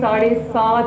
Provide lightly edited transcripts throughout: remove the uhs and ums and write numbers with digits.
7.5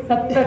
70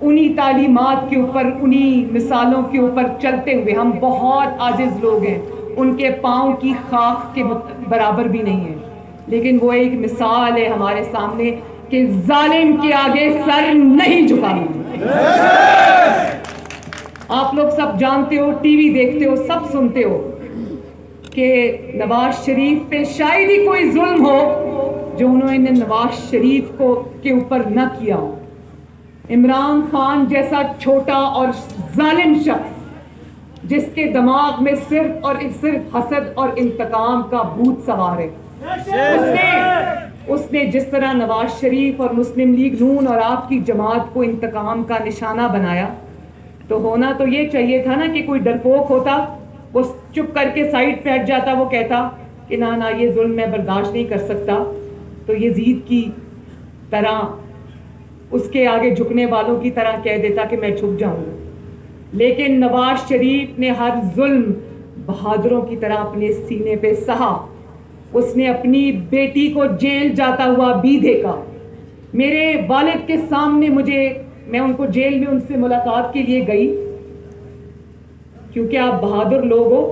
انہی تعلیمات کے اوپر, انہی مثالوں کے اوپر چلتے ہوئے ہم بہت عاجز لوگ ہیں, ان کے پاؤں کی خاک کے برابر بھی نہیں ہیں, لیکن وہ ایک مثال ہے ہمارے سامنے کہ ظالم کے آگے سر نہیں جھکانا. آپ لوگ سب جانتے ہو, ٹی وی دیکھتے ہو, سب سنتے ہو کہ نواز شریف پہ شاید ہی کوئی ظلم ہو جو انہوں نے نواز شریف کے اوپر نہ کیا ہو. عمران خان جیسا چھوٹا اور ظالم شخص جس کے دماغ میں صرف اور صرف حسد اور انتقام کا بھوت سوار ہے, اس نے جس طرح نواز شریف اور مسلم لیگ نون اور آپ کی جماعت کو انتقام کا نشانہ بنایا, تو ہونا تو یہ چاہیے تھا نا کہ کوئی ڈرپوک ہوتا, وہ چپ کر کے سائڈ پہ ہٹ جاتا, وہ کہتا کہ نہ یہ ظلم میں برداشت نہیں کر سکتا, تو یزید کی طرح اس کے آگے جھکنے والوں کی طرح کہہ دیتا کہ میں جھک جاؤں گا. لیکن نواز شریف نے ہر ظلم بہادروں کی طرح اپنے سینے پہ سہا. اس نے اپنی بیٹی کو جیل جاتا ہوا بھی دیکھا. میرے والد کے سامنے میں ان کو جیل میں ان سے ملاقات کے لیے گئی, کیونکہ آپ بہادر لوگ ہو,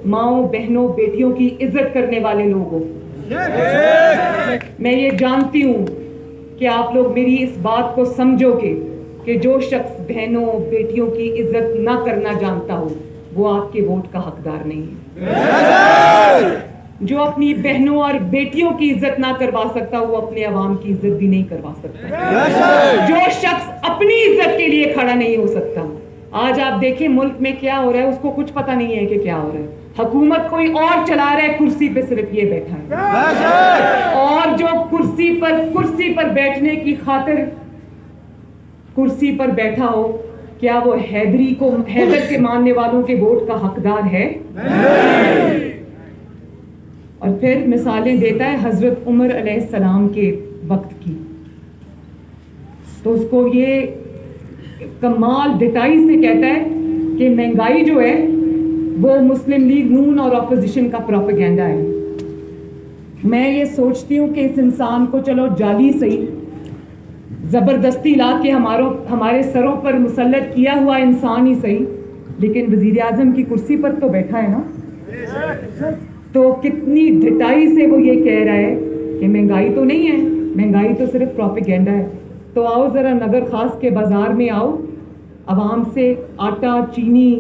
ماؤں بہنوں بیٹیوں کی عزت کرنے والے لوگ ہو. میں یہ جانتی ہوں کہ آپ لوگ میری اس بات کو سمجھو گے کہ جو شخص بہنوں بیٹیوں کی عزت نہ کرنا جانتا ہو وہ آپ کے ووٹ کا حقدار نہیں ہے. جو اپنی بہنوں اور بیٹیوں کی عزت نہ کروا سکتا وہ اپنے عوام کی عزت بھی نہیں کروا سکتا. جو شخص اپنی عزت کے لیے کھڑا نہیں ہو سکتا, آج آپ دیکھیں ملک میں کیا ہو رہا ہے, اس کو کچھ پتہ نہیں ہے کہ کیا ہو رہا ہے. حکومت کوئی اور چلا رہا ہے, کرسی پہ صرف یہ بیٹھا ہے, اور جو کرسی پر بیٹھنے کی خاطر کرسی پر بیٹھا ہو, کیا وہ حیدر کے ماننے والوں کے ووٹ کا حقدار ہے؟ اور پھر مثالیں دیتا ہے حضرت عمر علیہ السلام کے وقت کی, تو اس کو یہ کمال ڈٹائی سے کہتا ہے کہ مہنگائی جو ہے وہ مسلم لیگ نون اور اپوزیشن کا پروپیگنڈا ہے. میں یہ سوچتی ہوں کہ اس انسان کو چلو جعلی صحیح, زبردستی لا کے ہمارے سروں پر مسلط کیا ہوا انسان ہی صحیح, لیکن وزیر اعظم کی کرسی پر تو بیٹھا ہے نا. تو کتنی ڈٹائی سے وہ یہ کہہ رہا ہے کہ مہنگائی تو نہیں ہے, مہنگائی تو صرف پروپیگنڈا ہے. تو آؤ ذرا نگر خاص کے بازار میں آؤ, عوام سے آٹا چینی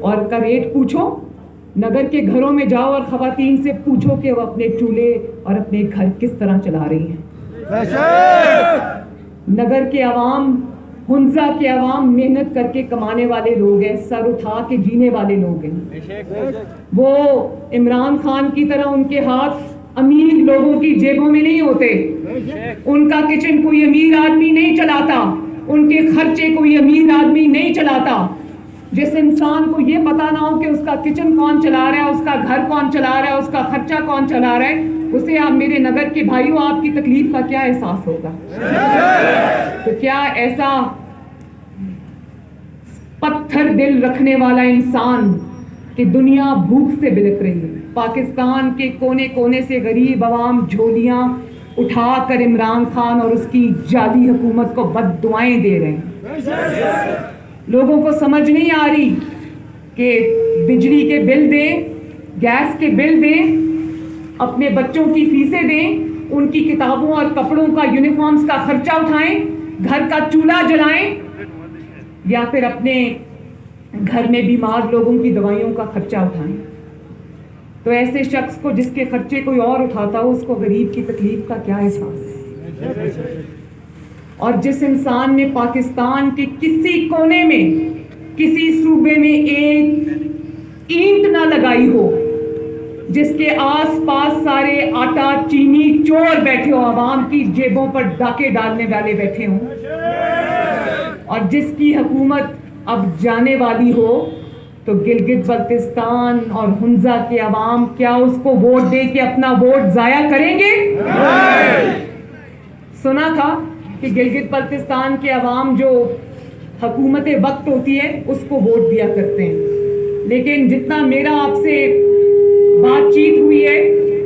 اور کا ریٹ پوچھو, نگر کے گھروں میں جاؤ اور خواتین سے پوچھو کہ وہ اپنے چولہے اور اپنے گھر کس طرح چلا رہی ہیں. نگر کے عوام, ہنزا کے عوام محنت کر کے کمانے والے لوگ ہیں, سر اٹھا کے جینے والے لوگ ہیں. وہ عمران خان کی طرح ان کے ہاتھ امیر لوگوں کی جیبوں میں نہیں ہوتے, ان کا کچن کوئی امیر آدمی نہیں چلاتا, ان کے خرچے کوئی امیر آدمی نہیں چلاتا. جس انسان کو یہ پتا نہ ہو کہ اس کا کچن کون چلا رہا ہے, اس کا گھر کون چلا رہا ہے, اس کا خرچہ کون چلا رہا ہے, اسے آپ میرے نگر کے بھائیوں آپ کی تکلیف کا کیا احساس ہوگا؟ تو کیا ایسا پتھر دل رکھنے والا انسان کہ دنیا بھوک سے بلک رہی ہے, پاکستان کے کونے کونے سے غریب عوام جھولیاں اٹھا کر عمران خان اور اس کی جعلی حکومت کو بد دعائیں دے رہے ہیں. لوگوں کو سمجھ نہیں آ رہی کہ بجلی کے بل دیں, گیس کے بل دیں, اپنے بچوں کی فیسیں دیں, ان کی کتابوں اور کپڑوں کا یونیفارمز کا خرچہ اٹھائیں, گھر کا چولہا جلائیں, یا پھر اپنے گھر میں بیمار لوگوں کی دوائیوں کا خرچہ اٹھائیں. تو ایسے شخص کو جس کے خرچے کوئی اور اٹھاتا ہو, اس کو غریب کی تکلیف کا کیا احساس؟ اور جس انسان نے پاکستان کے کسی کونے میں کسی صوبے میں ایک اینٹ نہ لگائی ہو, جس کے آس پاس سارے آٹا چینی چور بیٹھے ہو, عوام کی جیبوں پر ڈاکے ڈالنے والے بیٹھے ہوں, اور جس کی حکومت اب جانے والی ہو, تو گلگت بلتستان اور ہنزا کے عوام کیا اس کو ووٹ دے کے اپنا ووٹ ضائع کریں گے؟ سنا تھا کہ گلگت بلتستان کے عوام جو حکومت وقت ہوتی ہے اس کو ووٹ دیا کرتے ہیں, لیکن جتنا میرا آپ سے بات چیت ہوئی ہے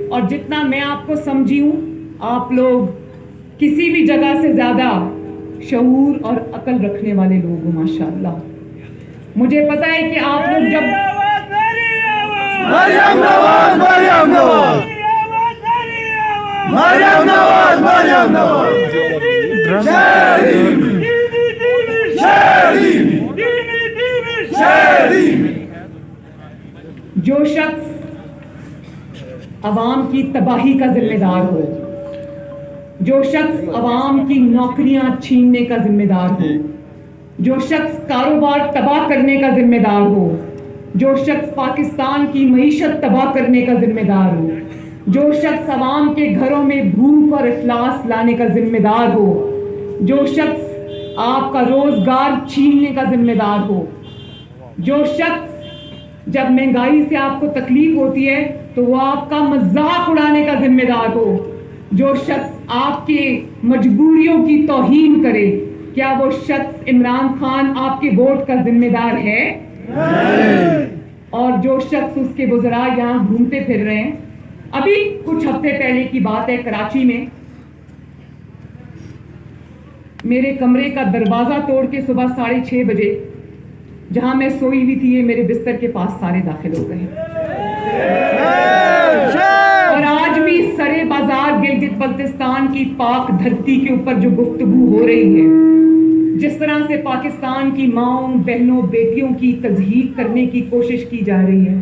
اور جتنا میں آپ کو سمجھی ہوں, آپ لوگ کسی بھی جگہ سے زیادہ شعور اور عقل رکھنے والے لوگ ہو ماشاءاللہ. مجھے پتا ہے کہ آپ لوگ جب مریم نواز مریم نواز مریم نواز مریم نواز جو شخص عوام کی تباہی کا ذمہ دار ہو، جو شخص عوام کی نوکریاں چھیننے کا ذمہ دار ہو، جو شخص کاروبار تباہ کرنے کا ذمہ دار ہو، جو شخص پاکستان کی معیشت تباہ کرنے کا ذمہ دار ہو، جو شخص عوام کے گھروں میں بھوک اور افلاس لانے کا ذمہ دار ہو، جو شخص آپ کا روزگار چھیننے کا ذمہ دار ہو، جو شخص جب مہنگائی سے آپ کو تکلیف ہوتی ہے تو وہ آپ کا مذاق اڑانے کا ذمہ دار ہو، جو شخص آپ کے مجبوریوں کی توہین کرے، کیا وہ شخص عمران خان آپ کے ووٹ کا ذمہ دار ہے؟ اور جو شخص اس کے وزراء یہاں گھومتے پھر رہے ہیں، ابھی کچھ ہفتے پہلے کی بات ہے، کراچی میں میرے کمرے کا دروازہ توڑ کے صبح 6:30 بجے جہاں میں سوئی ہوئی تھی، یہ میرے بستر کے پاس سارے داخل ہو گئے. اور آج بھی سرے بازار گلگت بلتستان کی پاک دھرتی کے اوپر جو گفتگو ہو رہی ہے، جس طرح سے پاکستان کی ماؤں بہنوں بیٹیوں کی تضحیک کرنے کی کوشش کی جا رہی ہے،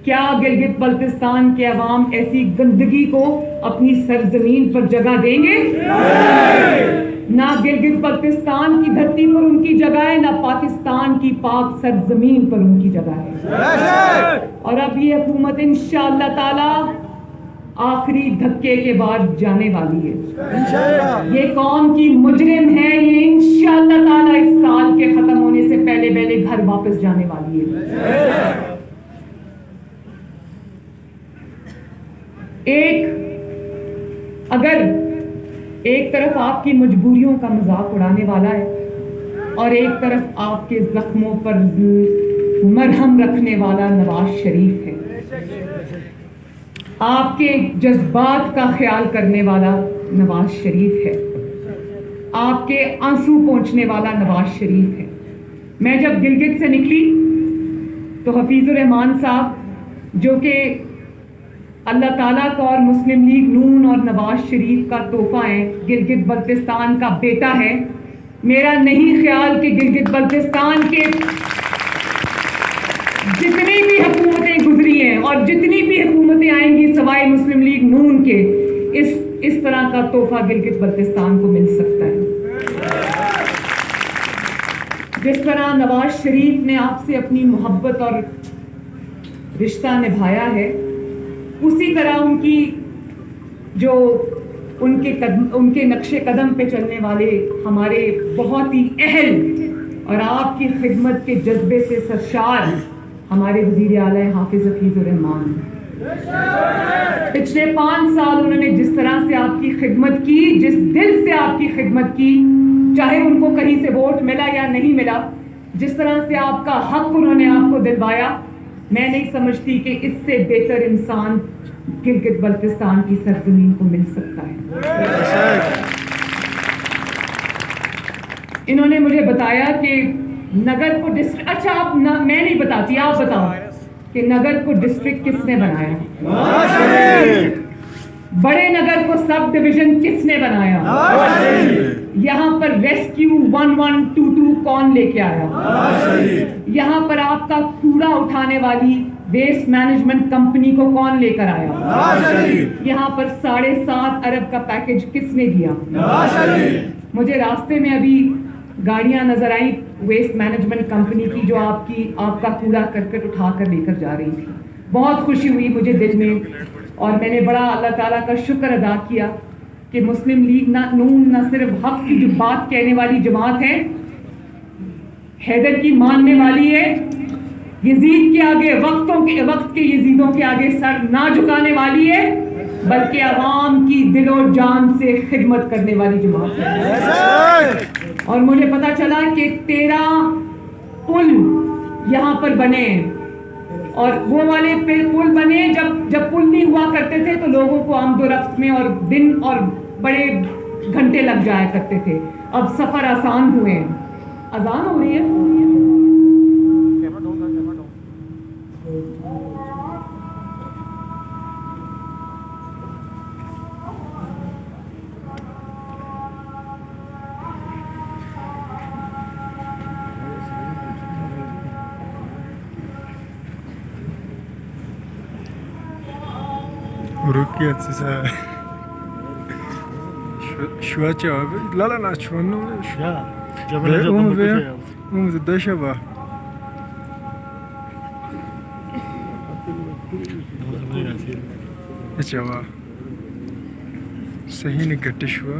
کیا گلگت بلتستان کے عوام ایسی گندگی کو اپنی سرزمین پر جگہ دیں گے؟ نہ گلگت بلتستان کی دھرتی پر ان کی جگہ ہے، نہ پاکستان کی پاک سرزمین پر ان کی جگہ ہے. اور اب یہ حکومت انشاءاللہ تعالی آخری دھکے کے بعد جانے والی ہے. یہ قوم کی مجرم ہے، یہ انشاءاللہ تعالی اس سال کے ختم ہونے سے پہلے پہلے گھر واپس جانے والی ہے. اگر ایک طرف آپ کی مجبوریوں کا مذاق اڑانے والا ہے اور ایک طرف آپ کے زخموں پر مرہم رکھنے والا نواز شریف ہے، آپ کے جذبات کا خیال کرنے والا نواز شریف ہے، آپ کے آنسو پہنچنے والا نواز شریف ہے. میں جب گلگت سے نکلی تو حفیظ الرحمان صاحب جو کہ اللہ تعالیٰ کا اور مسلم لیگ نون اور نواز شریف کا تحفہ ہے، گلگت بلتستان کا بیٹا ہے، میرا نہیں خیال کہ گلگت بلتستان کے جتنی بھی حکومتیں گزری ہیں اور جتنی بھی حکومتیں آئیں گی سوائے مسلم لیگ نون کے، اس طرح کا تحفہ گلگت بلتستان کو مل سکتا ہے. جس طرح نواز شریف نے آپ سے اپنی محبت اور رشتہ نبھایا ہے، اسی طرح ان کے نقش قدم پہ چلنے والے ہمارے بہت ہی اہل اور آپ کی خدمت کے جذبے سے سرشار ہمارے وزیر اعلیٰ حافظ حفیظ الرحمان. پچھلے 5 سال انہوں نے جس طرح سے آپ کی خدمت کی، جس دل سے آپ کی خدمت کی، چاہے ان کو کہیں سے ووٹ ملا یا نہیں ملا، جس طرح سے آپ کا حق انہوں نے آپ کو دلوایا، میں نہیں سمجھتی کہ اس سے بہتر انسان گلگت بلتستان کی سرزمین کو مل سکتا ہے. انہوں نے مجھے بتایا کہ نگر کو ڈسٹرکٹ، اچھا میں نہیں بتاتی، آپ بتاؤ کہ نگر کو ڈسٹرکٹ کس نے بنایا؟ بڑے نگر کو سب ڈویژن کس نے بنایا؟ یہاں پر ریسکیو 1122 کون لے کے آیا؟ یہاں پر آپ کا کوڑا اٹھانے والی ویسٹ مینجمنٹ کمپنی کو کون لے کر آیا؟ یہاں پر 7.5 ارب کا پیکج کس نے دیا؟ مجھے راستے میں ابھی گاڑیاں نظر آئیں ویسٹ مینجمنٹ کمپنی کی جو آپ کا کوڑا کرکٹ اٹھا کر لے کر جا رہی تھی. بہت خوشی ہوئی مجھے دل میں، اور میں نے بڑا اللہ تعالیٰ کا شکر ادا کیا کہ مسلم لیگ نون نہ صرف حق کی جو بات کہنے والی جماعت ہے، حیدر کی ماننے والی ہے، یزید کے آگے وقت کے یزیدوں کے آگے سر نہ جھکانے والی ہے، بلکہ عوام کی دل و جان سے خدمت کرنے والی جماعت ہے. اور مجھے پتا چلا کہ 13 پل یہاں پر بنے ہیں، اور وہ والے پل بنے جب پل نہیں ہوا کرتے تھے تو لوگوں کو آمد و رفت میں اور دن اور بڑے گھنٹے لگ جایا کرتے تھے. اب سفر آسان ہوئے ہیں. اذان ہو رہی ہے. Rukiet size. Şu aç abi. Lalan aç onu. Ya. Ve umu ve umu da deşaba. Acaba. Sahih ne gatti şua.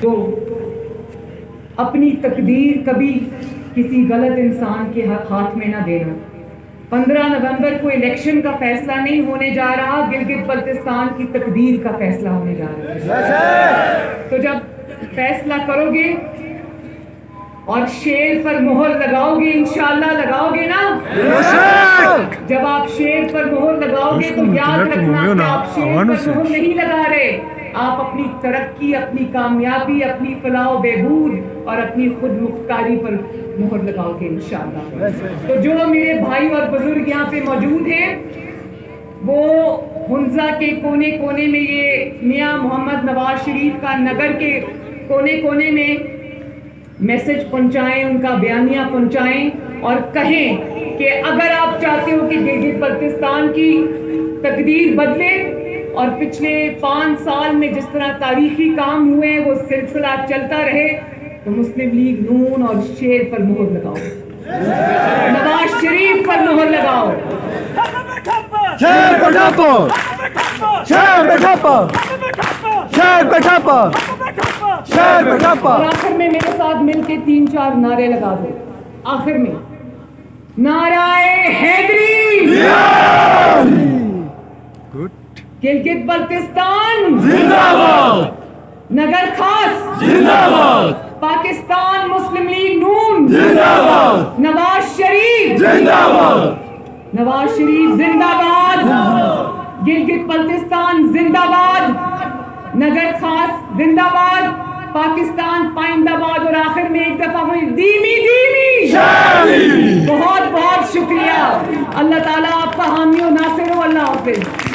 تو اپنی تقدیر کبھی کسی غلط انسان کے ہاتھ میں نہ دینا. 15 نومبر کو الیکشن کا فیصلہ نہیں ہونے جا رہا, گلگت بلتستان کی تقدیر کا فیصلہ ہونے جا رہا ہے. تو جب فیصلہ کرو گے اور شیر پر مہر لگاؤ گے, انشاءاللہ لگاؤ گے نا. جب آپ شیر پر مہر لگاؤ گے تو یاد رکھنا کہ آپ شیر پر مہر نہیں لگا رہے, آپ اپنی ترقی, اپنی کامیابی, اپنی فلاح و بہبود اور اپنی خود مختاری پر مہر لگاؤ گے انشاءاللہ. تو جو میرے بھائی اور بزرگ یہاں پہ موجود ہیں وہ ہنزا کے کونے کونے میں یہ میاں محمد نواز شریف کا نگر کے کونے کونے میں میسج پہنچائیں, ان کا بیانیہ پہنچائیں اور کہیں کہ اگر آپ چاہتے ہو کہ گلگت بلتستان کی تقدیر بدلے اور پچھلے 5 سال میں جس طرح تاریخی کام ہوئے ہیں وہ سلسلہ چلتا رہے, تو مسلم لیگ نون اور شیر پر مہر لگاؤ, نواز شریف پر مہر لگاؤ. شیر پہ ٹھاپو, شیر پہ ٹھاپو, شیر پہ ٹھاپو, شیر پہ ٹھاپو. اور آخر میں میرے ساتھ مل کے 3-4 نعرے لگا دو. آخر میں نعرہ حیدری, Good. گلگت بلتستان زندہ باد, نگر خاص زندہ باد, پاکستان مسلم لیگ نون زندہ باد, نواز شریف زندہ باد, نواز شریف زندہ باد, گلگت بلتستان زندہ باد, نگر خاص زندہ باد, پاکستان پائندہ باد. اور آخر میں ایک دفعہ دھیمی دھیمی شادی. بہت بہت شکریہ. اللہ تعالیٰ آپ کا حامی و ناصر ہو. اللہ حافظ.